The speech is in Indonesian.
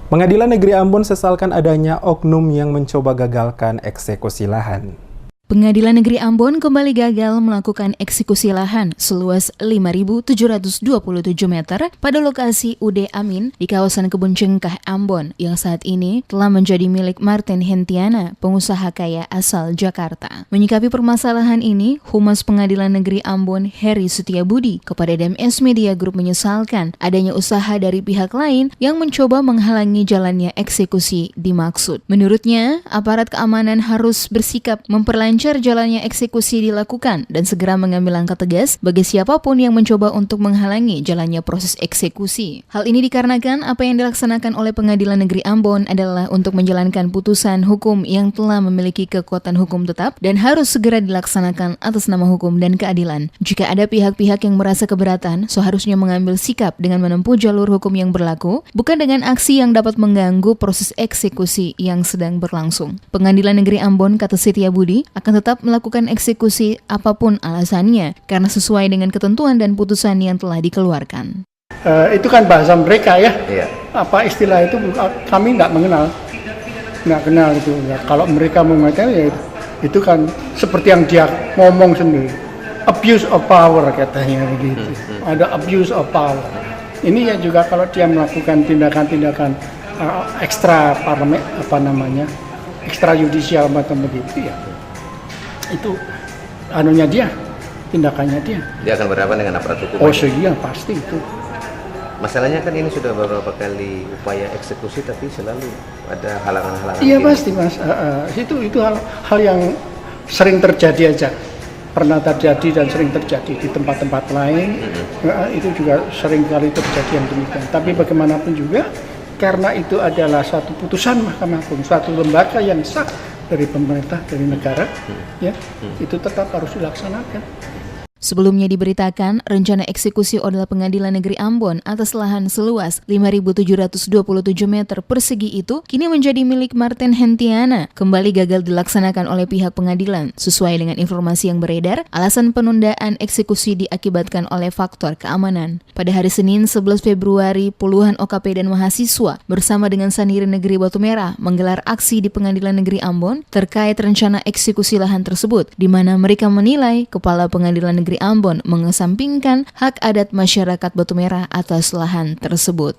Pengadilan Negeri Ambon sesalkan adanya oknum yang mencoba gagalkan eksekusi lahan. Pengadilan Negeri Ambon kembali gagal melakukan eksekusi lahan seluas 5.727 meter pada lokasi UD Amin di kawasan Kebun Cengkah, Ambon yang saat ini telah menjadi milik Martin Hentiana, pengusaha kaya asal Jakarta. Menyikapi permasalahan ini, Humas Pengadilan Negeri Ambon Heri Setiabudi kepada DMS Media Group menyesalkan adanya usaha dari pihak lain yang mencoba menghalangi jalannya eksekusi dimaksud. Menurutnya, aparat keamanan harus bersikap memperlancar jalannya eksekusi dilakukan dan segera mengambil langkah tegas bagi siapapun yang mencoba untuk menghalangi jalannya proses eksekusi. Hal ini dikarenakan apa yang dilaksanakan oleh Pengadilan Negeri Ambon adalah untuk menjalankan putusan hukum yang telah memiliki kekuatan hukum tetap dan harus segera dilaksanakan atas nama hukum dan keadilan. Jika ada pihak-pihak yang merasa keberatan, seharusnya mengambil sikap dengan menempuh jalur hukum yang berlaku, bukan dengan aksi yang dapat mengganggu proses eksekusi yang sedang berlangsung. Pengadilan Negeri Ambon, kata Setiabudi, akan tetap melakukan eksekusi apapun alasannya karena sesuai dengan ketentuan dan putusan yang telah dikeluarkan. Itu kan bahasa mereka ya. Apa istilah itu kami nggak kenal itu. Ya, kalau mereka mengatakan ya itu kan seperti yang dia ngomong sendiri, abuse of power katanya begitu. Ada abuse of power. Ini ya juga kalau dia melakukan tindakan-tindakan ekstra parlemen ekstra yudisial macam begitu ya. Itu dia, tindakannya dia. Dia akan berhadapan dengan aparat hukum. Oh iya, pasti itu. Masalahnya kan ini sudah beberapa kali upaya eksekusi tapi selalu ada halangan-halangan. Iya pasti mas, itu hal yang sering terjadi aja. Pernah terjadi dan sering terjadi di tempat-tempat lain. Itu juga sering kali terjadi yang demikian. Tapi bagaimanapun juga, karena itu adalah suatu putusan Mahkamah Agung, suatu lembaga yang sah dari pemerintah, dari negara, itu tetap harus dilaksanakan. Sebelumnya diberitakan, rencana eksekusi oleh Pengadilan Negeri Ambon atas lahan seluas 5.727 meter persegi itu kini menjadi milik Martin Hentiana, kembali gagal dilaksanakan oleh pihak pengadilan. Sesuai dengan informasi yang beredar, alasan penundaan eksekusi diakibatkan oleh faktor keamanan. Pada hari Senin 11 Februari, puluhan OKP dan mahasiswa bersama dengan Saniri Negeri Batu Merah menggelar aksi di Pengadilan Negeri Ambon terkait rencana eksekusi lahan tersebut, di mana mereka menilai Kepala Pengadilan Negeri Ambon mengesampingkan hak adat masyarakat Batu Merah atas lahan tersebut.